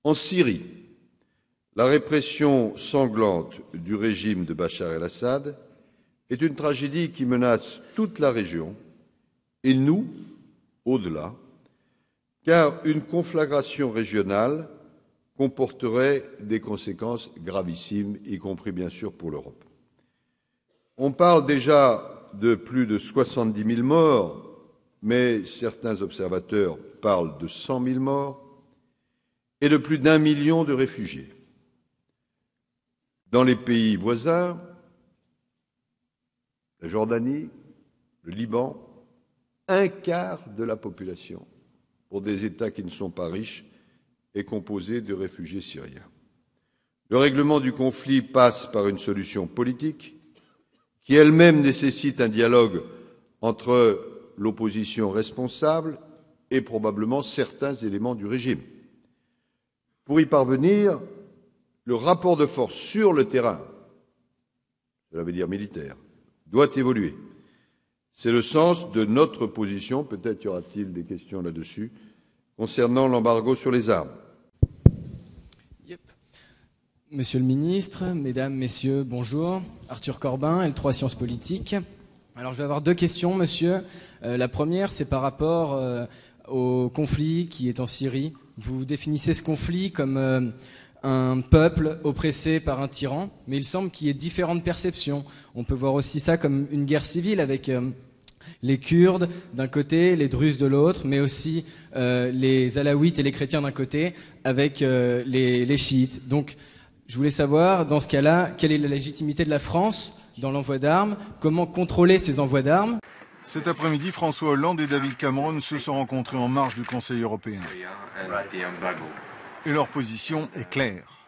En Syrie, la répression sanglante du régime de Bachar el-Assad est une tragédie qui menace toute la région et nous, au-delà, car une conflagration régionale comporterait des conséquences gravissimes, y compris bien sûr pour l'Europe. On parle déjà de plus de 70 000 morts, mais certains observateurs parlent de 100 000 morts et de plus d'1 million de réfugiés. Dans les pays voisins, la Jordanie, le Liban, un quart de la population, pour des États qui ne sont pas riches, est composé de réfugiés syriens. Le règlement du conflit passe par une solution politique qui elle-même nécessite un dialogue entre l'opposition responsable et probablement certains éléments du régime. Pour y parvenir, le rapport de force sur le terrain, cela veut dire militaire, doit évoluer. C'est le sens de notre position, peut-être y aura-t-il des questions là-dessus, concernant l'embargo sur les armes. Monsieur le ministre, mesdames, messieurs, bonjour. Arthur Corbin, L3 Sciences Politiques. Alors je vais avoir deux questions, monsieur. La première, c'est par rapport au conflit qui est en Syrie. Vous définissez ce conflit comme un peuple oppressé par un tyran, mais il semble qu'il y ait différentes perceptions. On peut voir aussi ça comme une guerre civile avec les Kurdes d'un côté, les Druzes de l'autre, mais aussi les Alaouites et les chrétiens d'un côté avec les chiites. Donc je voulais savoir, dans ce cas-là, quelle est la légitimité de la France dans l'envoi d'armes, comment contrôler ces envois d'armes. Cet après-midi, François Hollande et David Cameron se sont rencontrés en marge du Conseil européen. Et leur position est claire.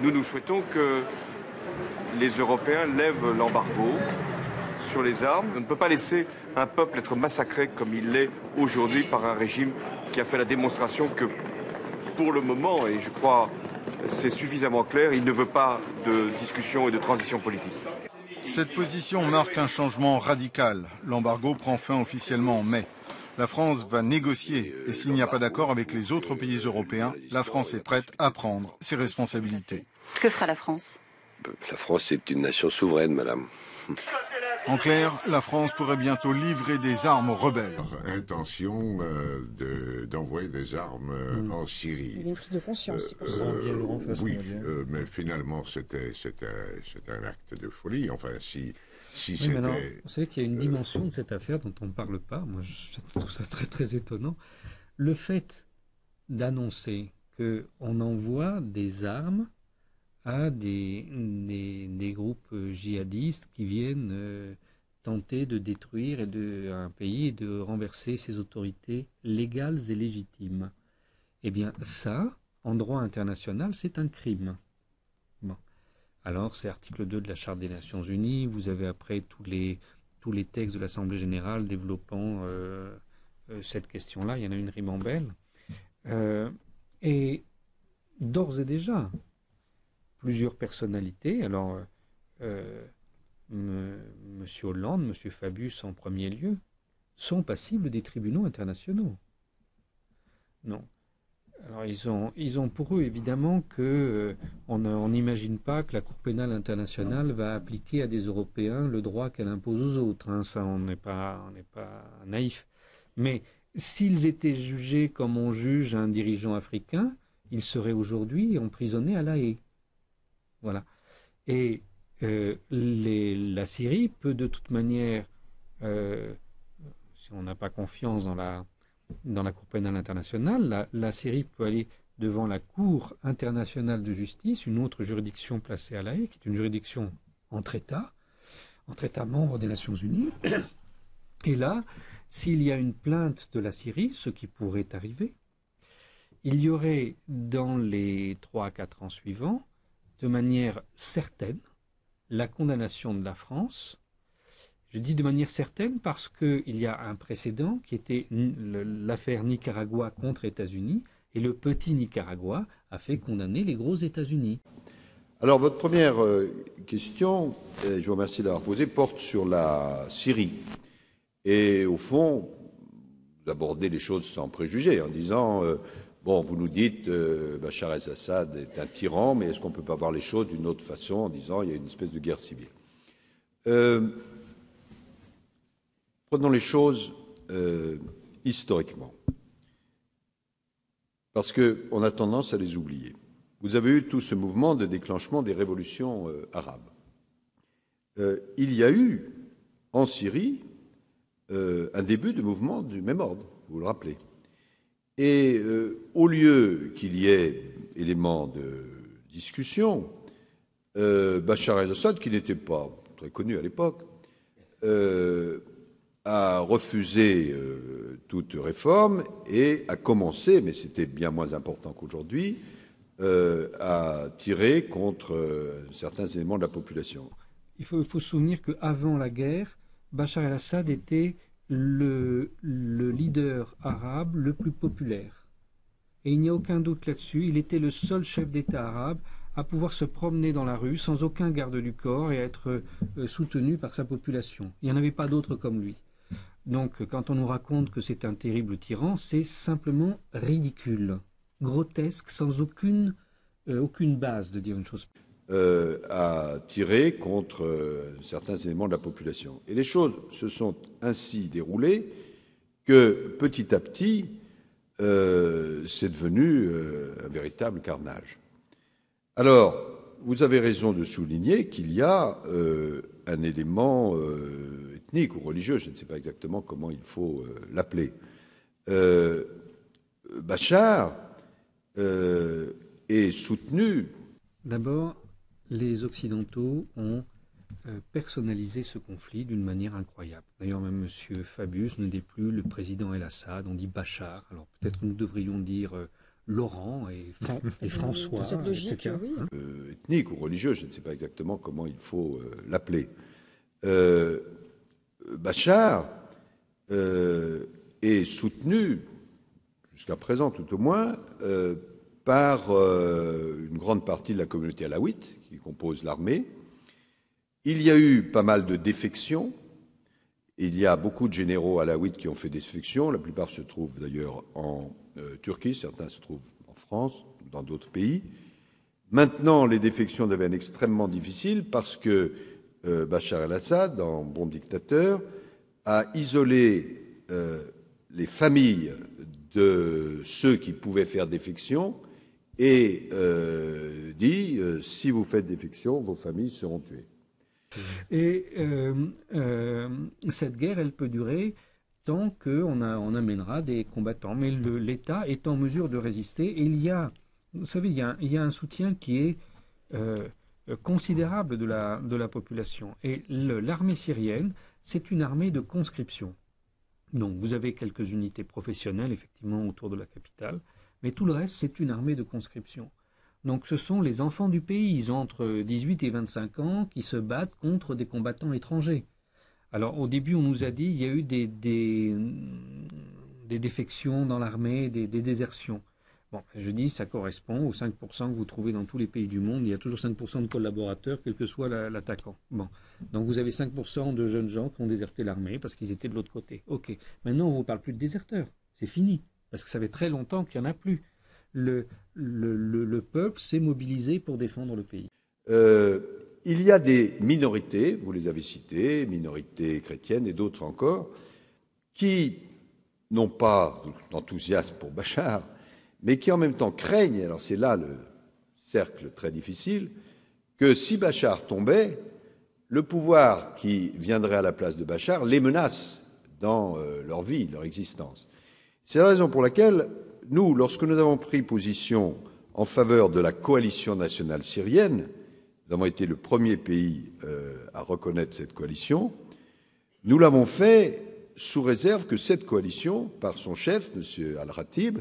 Nous souhaitons que les Européens lèvent l'embargo sur les armes. On ne peut pas laisser un peuple être massacré comme il l'est aujourd'hui par un régime qui a fait la démonstration que, pour le moment, et je crois c'est suffisamment clair, il ne veut pas de discussion et de transition politique. Cette position marque un changement radical. L'embargo prend fin officiellement en mai. La France va négocier et s'il n'y a pas d'accord avec les autres pays européens, la France est prête à prendre ses responsabilités. Que fera la France? La France est une nation souveraine, madame. En clair, la France pourrait bientôt livrer des armes aux rebelles. Intention d'envoyer des armes en Syrie. Il y a une prise de conscience. Oui, mais finalement c'était un acte de folie. Enfin, si c'était... Alors, vous savez qu'il y a une dimension de cette affaire dont on ne parle pas. Moi, je trouve ça très très étonnant. Le fait d'annoncer qu'on envoie des armes à des groupes djihadistes qui viennent tenter de détruire un pays et de renverser ses autorités légales et légitimes. Eh bien, ça, en droit international, c'est un crime. Bon. Alors, c'est article 2 de la Charte des Nations Unies. Vous avez après tous les textes de l'Assemblée Générale développant cette question-là. Il y en a une ribambelle. Et d'ores et déjà, plusieurs personnalités, alors M. Hollande, M. Fabius en premier lieu, sont passibles des tribunaux internationaux. Non. Alors ils ont pour eux évidemment que on n'imagine pas que la Cour pénale internationale va appliquer à des Européens le droit qu'elle impose aux autres. Hein. Ça, on n'est pas naïf. Mais s'ils étaient jugés comme on juge un dirigeant africain, ils seraient aujourd'hui emprisonnés à La Haye. Voilà. Et la Syrie peut de toute manière, si on n'a pas confiance dans la Cour pénale internationale, la Syrie peut aller devant la Cour internationale de justice, une autre juridiction placée à La Haye, qui est une juridiction entre États membres des Nations Unies. Et là, s'il y a une plainte de la Syrie, ce qui pourrait arriver, il y aurait dans les 3 à 4 ans suivants, de manière certaine, la condamnation de la France. Je dis de manière certaine parce qu'il y a un précédent qui était l'affaire Nicaragua contre États-Unis, et le petit Nicaragua a fait condamner les gros États-Unis. Alors, votre première question, je vous remercie d'avoir posé, porte sur la Syrie. Et au fond, vous abordez les choses sans préjugés, en disant Bon, vous nous dites Bachar el-Assad est un tyran, mais est-ce qu'on ne peut pas voir les choses d'une autre façon en disant il y a une espèce de guerre civile? Prenons les choses historiquement, parce qu'on a tendance à les oublier. Vous avez eu tout ce mouvement de déclenchement des révolutions arabes. Il y a eu en Syrie un début de mouvement du même ordre, vous le rappelez. Et au lieu qu'il y ait éléments de discussion, Bachar el-Assad, qui n'était pas très connu à l'époque, a refusé toute réforme et a commencé, mais c'était bien moins important qu'aujourd'hui, à tirer contre certains éléments de la population. Il faut se souvenir qu'avant la guerre, Bachar el-Assad était le leader arabe le plus populaire. Et il n'y a aucun doute là-dessus, il était le seul chef d'État arabe à pouvoir se promener dans la rue sans aucun garde du corps et à être soutenu par sa population. Il n'y en avait pas d'autres comme lui. Donc quand on nous raconte que c'est un terrible tyran, c'est simplement ridicule, grotesque, sans aucune base de dire une chose. À tirer contre certains éléments de la population. Et les choses se sont ainsi déroulées que petit à petit, c'est devenu un véritable carnage. Alors, vous avez raison de souligner qu'il y a un élément ethnique ou religieux, je ne sais pas exactement comment il faut l'appeler. Bachar est soutenu. D'abord, les Occidentaux ont personnalisé ce conflit d'une manière incroyable. D'ailleurs, même M. Fabius ne dit plus le président El-Assad, on dit Bachar. Alors peut-être que nous devrions dire Laurent et François, cette logique, etc. Oui. Ethnique ou religieux, je ne sais pas exactement comment il faut l'appeler. Bachar est soutenu, jusqu'à présent tout au moins, par une grande partie de la communauté alaouite qui compose l'armée. Il y a eu pas mal de défections. Il y a beaucoup de généraux alaouites qui ont fait des défections. La plupart se trouvent d'ailleurs en Turquie, certains se trouvent en France, dans d'autres pays. Maintenant, les défections deviennent extrêmement difficiles parce que Bachar el-Assad, en bon dictateur, a isolé les familles de ceux qui pouvaient faire défection et dit si vous faites défection, vos familles seront tuées. Et cette guerre, elle peut durer tant qu'on amènera des combattants. Mais l'État est en mesure de résister. Et vous savez, il y a un soutien qui est considérable de la population. Et l'armée syrienne, c'est une armée de conscription. Donc vous avez quelques unités professionnelles, effectivement, autour de la capitale. Mais tout le reste, c'est une armée de conscription. Donc ce sont les enfants du pays, ils ont entre 18 et 25 ans, qui se battent contre des combattants étrangers. Alors au début, on nous a dit qu'il y a eu des défections dans l'armée, des désertions. Bon, je dis, ça correspond aux 5% que vous trouvez dans tous les pays du monde. Il y a toujours 5% de collaborateurs, quel que soit l'attaquant. Bon, donc vous avez 5% de jeunes gens qui ont déserté l'armée parce qu'ils étaient de l'autre côté. Ok, maintenant on ne vous parle plus de déserteurs, c'est fini, parce que ça fait très longtemps qu'il n'y en a plus. Le peuple s'est mobilisé pour défendre le pays. Il y a des minorités, vous les avez citées, minorités chrétiennes et d'autres encore, qui n'ont pas d'enthousiasme pour Bachar, mais qui en même temps craignent, alors c'est là le cercle très difficile, que si Bachar tombait, le pouvoir qui viendrait à la place de Bachar les menace dans leur vie, leur existence. C'est la raison pour laquelle nous, lorsque nous avons pris position en faveur de la coalition nationale syrienne, nous avons été le premier pays à reconnaître cette coalition, nous l'avons fait sous réserve que cette coalition, par son chef, M. Al-Ratib,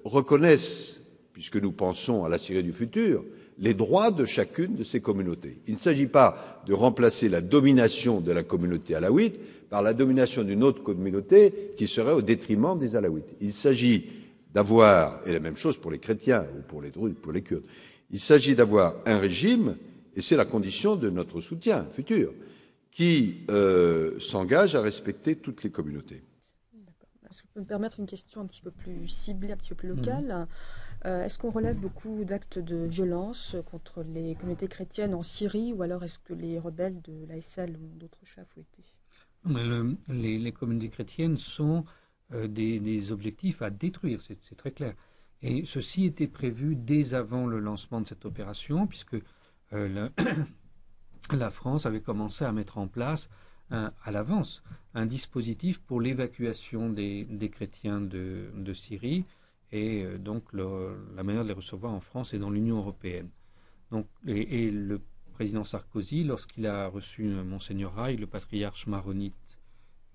reconnaisse, puisque nous pensons à la Syrie du futur, les droits de chacune de ces communautés. Il ne s'agit pas de remplacer la domination de la communauté alaouite par la domination d'une autre communauté qui serait au détriment des alaouites. Il s'agit d'avoir, et la même chose pour les chrétiens ou pour les druzes, pour les kurdes, il s'agit d'avoir un régime, et c'est la condition de notre soutien futur, qui s'engage à respecter toutes les communautés. je peux me permettre une question un petit peu plus ciblée, un petit peu plus locale. Est-ce qu'on relève beaucoup d'actes de violence contre les communautés chrétiennes en Syrie, ou alors est-ce que les rebelles de l'ASL ont d'autres chats à fouetter? Les communautés chrétiennes sont des objectifs à détruire, c'est très clair. Et ceci était prévu dès avant le lancement de cette opération, puisque la France avait commencé à mettre en place à l'avance un dispositif pour l'évacuation des chrétiens de Syrie, et donc la manière de les recevoir en France et dans l'Union européenne. Donc, et le président Sarkozy, lorsqu'il a reçu Monseigneur Raï, le patriarche maronite,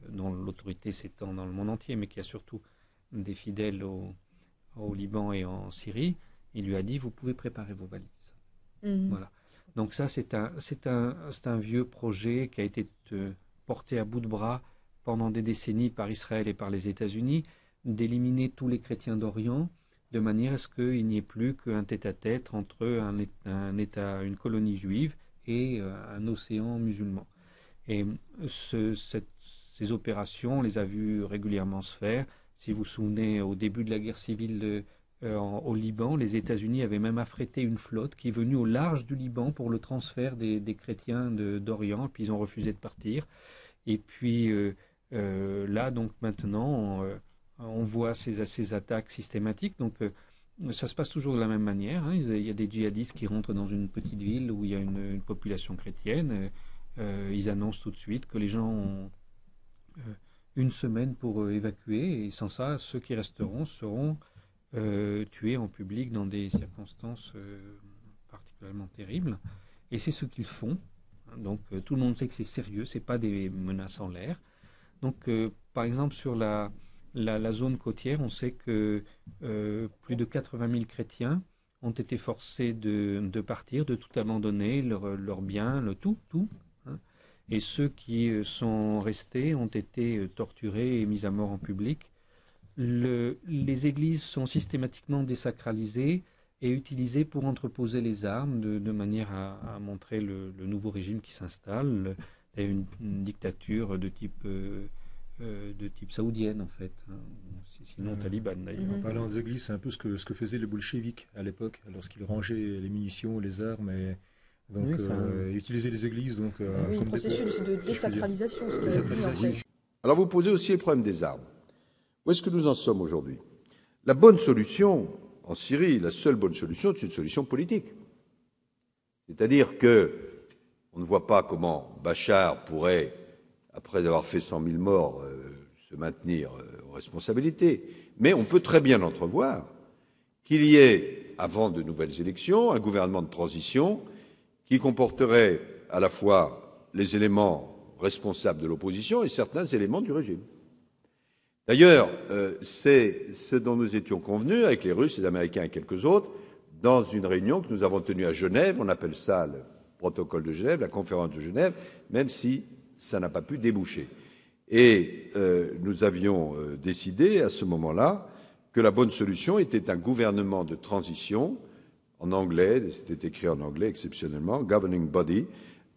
dont l'autorité s'étend dans le monde entier, mais qui a surtout des fidèles au Liban et en Syrie, il lui a dit: vous pouvez préparer vos valises. Voilà. Donc ça, c'est un vieux projet qui a été porté à bout de bras pendant des décennies par Israël et par les États-Unis, d'éliminer tous les chrétiens d'Orient, de manière à ce qu'il n'y ait plus qu'un tête-à-tête entre une colonie juive et un océan musulman. Et ces opérations, on les a vues régulièrement se faire. Si vous vous souvenez, au début de la guerre civile au Liban, les États-Unis avaient même affrété une flotte qui est venue au large du Liban pour le transfert des chrétiens d'Orient, puis ils ont refusé de partir. Et puis là, donc maintenant, on voit ces attaques systématiques. Donc ça se passe toujours de la même manière. Il y a des djihadistes qui rentrent dans une petite ville où il y a une population chrétienne. Ils annoncent tout de suite que les gens ont une semaine pour évacuer, et sans ça, ceux qui resteront seront tués en public dans des circonstances particulièrement terribles. Et c'est ce qu'ils font. Donc tout le monde sait que c'est sérieux, c'est pas des menaces en l'air. Donc par exemple sur la zone côtière, on sait que plus de 80 000 chrétiens ont été forcés de partir, de tout abandonner, leurs biens, tout. Et ceux qui sont restés ont été torturés et mis à mort en public. Les églises sont systématiquement désacralisées et utilisées pour entreposer les armes de manière à montrer le nouveau régime qui s'installe. Il y a une dictature de type saoudienne, en fait, sinon talibane d'ailleurs. En parlant des églises, c'est un peu ce que faisaient les bolcheviks à l'époque, lorsqu'ils rangeaient les munitions, les armes, et donc utiliser les églises comme processus de désacralisation. Alors vous posez aussi le problème des armes. Où est-ce que nous en sommes aujourd'hui? La bonne solution en Syrie, la seule bonne solution, c'est une solution politique. C'est-à-dire que on ne voit pas comment Bachar pourrait, après avoir fait 100 000 morts, se maintenir aux responsabilités. Mais on peut très bien entrevoir qu'il y ait, avant de nouvelles élections, un gouvernement de transition qui comporterait à la fois les éléments responsables de l'opposition et certains éléments du régime. D'ailleurs, c'est ce dont nous étions convenus avec les Russes, les Américains et quelques autres, dans une réunion que nous avons tenue à Genève. On appelle ça le protocole de Genève, la conférence de Genève, même si ça n'a pas pu déboucher. Et nous avions décidé à ce moment-là que la bonne solution était un gouvernement de transition, en anglais, c'était écrit en anglais exceptionnellement, governing body,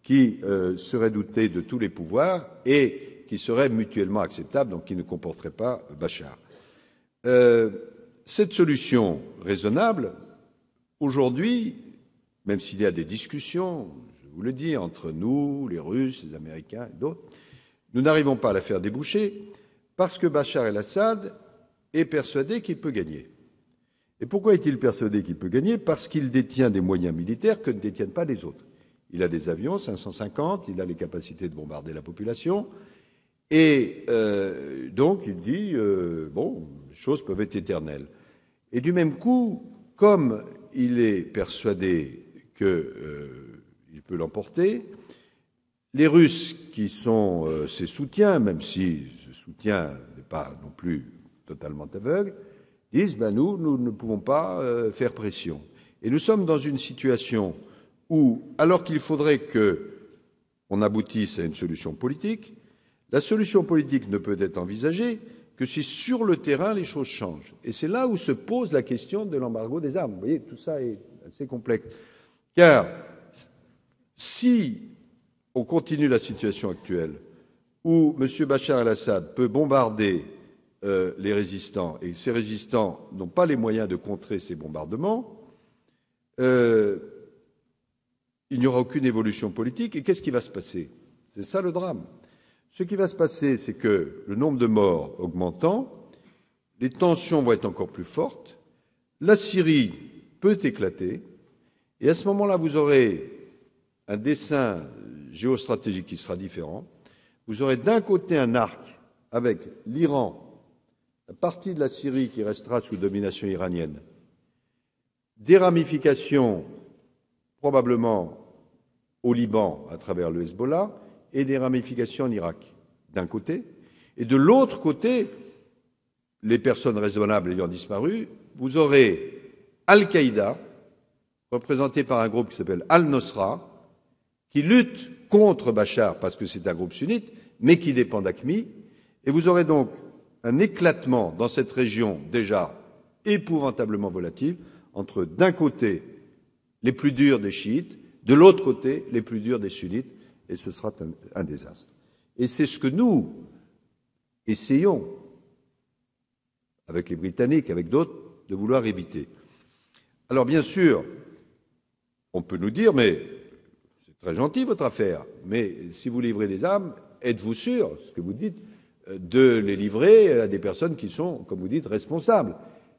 qui serait doté de tous les pouvoirs et qui serait mutuellement acceptable, donc qui ne comporterait pas Bachar. Cette solution raisonnable, aujourd'hui, même s'il y a des discussions, je vous le dis, entre nous, les Russes, les Américains et d'autres, nous n'arrivons pas à la faire déboucher parce que Bachar el-Assad est persuadé qu'il peut gagner. Et pourquoi est-il persuadé qu'il peut gagner? Parce qu'il détient des moyens militaires que ne détiennent pas les autres. Il a des avions, 550, il a les capacités de bombarder la population, et donc il dit, bon, les choses peuvent être éternelles. Et du même coup, comme il est persuadé qu'il peut l'emporter, les Russes, qui sont ses soutiens, même si ce soutien n'est pas non plus totalement aveugle, disent nous ne pouvons pas faire pression. Et nous sommes dans une situation où, alors qu'il faudrait qu'on aboutisse à une solution politique, la solution politique ne peut être envisagée que si sur le terrain les choses changent. Et c'est là où se pose la question de l'embargo des armes. Vous voyez, tout ça est assez complexe. Car si on continue la situation actuelle, où M. Bachar el-Assad peut bombarder les résistants, et ces résistants n'ont pas les moyens de contrer ces bombardements, il n'y aura aucune évolution politique. Et qu'est-ce qui va se passer? C'est ça le drame. Ce qui va se passer, c'est que le nombre de morts augmentant, les tensions vont être encore plus fortes, la Syrie peut éclater, et à ce moment-là, vous aurez un dessin géostratégique qui sera différent. Vous aurez d'un côté un arc avec l'Iran, la partie de la Syrie qui restera sous domination iranienne, des ramifications probablement au Liban à travers le Hezbollah et des ramifications en Irak, d'un côté. Et de l'autre côté, les personnes raisonnables ayant disparu, vous aurez Al-Qaïda, représenté par un groupe qui s'appelle Al-Nosra, qui lutte contre Bachar parce que c'est un groupe sunnite, mais qui dépend d'AQMI. Et vous aurez donc un éclatement dans cette région déjà épouvantablement volatile entre, d'un côté, les plus durs des chiites, de l'autre côté, les plus durs des sunnites, et ce sera un désastre. Et c'est ce que nous essayons, avec les Britanniques, avec d'autres, de vouloir éviter. Alors bien sûr, on peut nous dire, mais c'est très gentil votre affaire, mais si vous livrez des armes, êtes-vous sûr, ce que vous dites, de les livrer à des personnes qui sont, comme vous dites, responsables?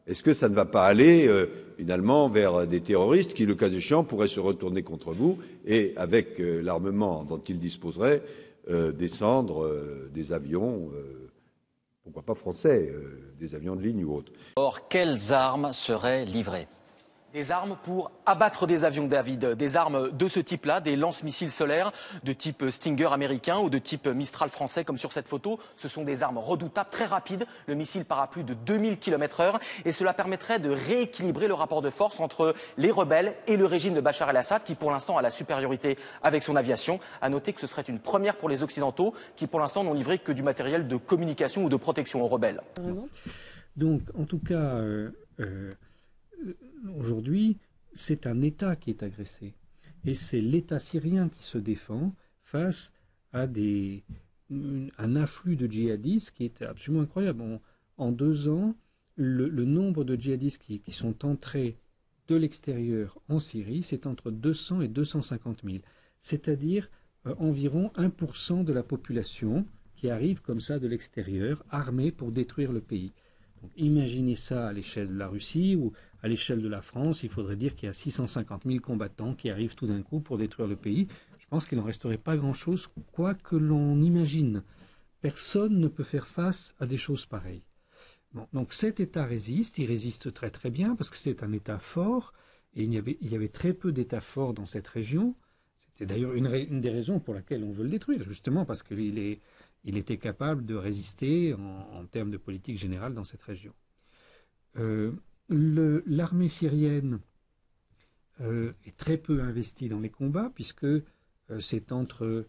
Est-ce que ça ne va pas aller finalement vers des terroristes qui, le cas échéant, pourraient se retourner contre vous et, avec l'armement dont ils disposeraient, descendre des avions, pourquoi pas français, des avions de ligne ou autres? Or, quelles armes seraient livrées? Des armes pour abattre des avions, David, des armes de ce type-là, des lance-missiles solaires de type Stinger américain ou de type Mistral français, comme sur cette photo. Ce sont des armes redoutables, très rapides. Le missile part à plus de 2000 km/h et cela permettrait de rééquilibrer le rapport de force entre les rebelles et le régime de Bachar el-Assad, qui pour l'instant a la supériorité avec son aviation. À noter que ce serait une première pour les Occidentaux, qui pour l'instant n'ont livré que du matériel de communication ou de protection aux rebelles. Donc, en tout cas, aujourd'hui, c'est un État qui est agressé. Et c'est l'État syrien qui se défend face à un afflux de djihadistes qui est absolument incroyable. En 2 ans, le nombre de djihadistes qui sont entrés de l'extérieur en Syrie, c'est entre 200 et 250 000. C'est-à-dire environ 1% de la population qui arrive comme ça de l'extérieur, armée pour détruire le pays. Donc, imaginez ça à l'échelle de la Russie ou à l'échelle de la France, il faudrait dire qu'il y a 650 000 combattants qui arrivent tout d'un coup pour détruire le pays. Je pense qu'il n'en resterait pas grand-chose, quoi que l'on imagine. Personne ne peut faire face à des choses pareilles. Bon, donc cet État résiste, il résiste très très bien parce que c'est un État fort et il y avait très peu d'États forts dans cette région. C'était d'ailleurs une des raisons pour laquelle on veut le détruire, justement parce qu'il était capable de résister en termes de politique générale dans cette région. L'armée syrienne est très peu investie dans les combats puisque c'est entre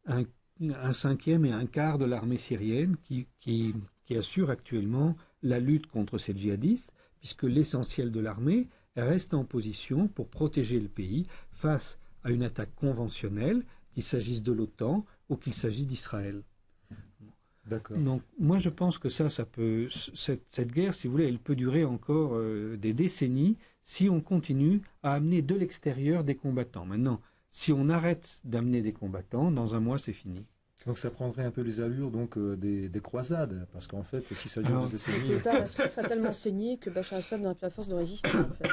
un cinquième et un quart de l'armée syrienne qui assure actuellement la lutte contre ces djihadistes, puisque l'essentiel de l'armée reste en position pour protéger le pays face à une attaque conventionnelle, qu'il s'agisse de l'OTAN ou qu'il s'agisse d'Israël. D'accord. Donc moi je pense que cette guerre, si vous voulez, elle peut durer encore des décennies si on continue à amener de l'extérieur des combattants. Maintenant, si on arrête d'amener des combattants, dans 1 mois c'est fini. Donc ça prendrait un peu les allures des croisades, parce qu'en fait, si ça dure des décennies... Est-ce que ça serait tellement saigné que Bachar el-Assad n'a plus la force de résister en fait?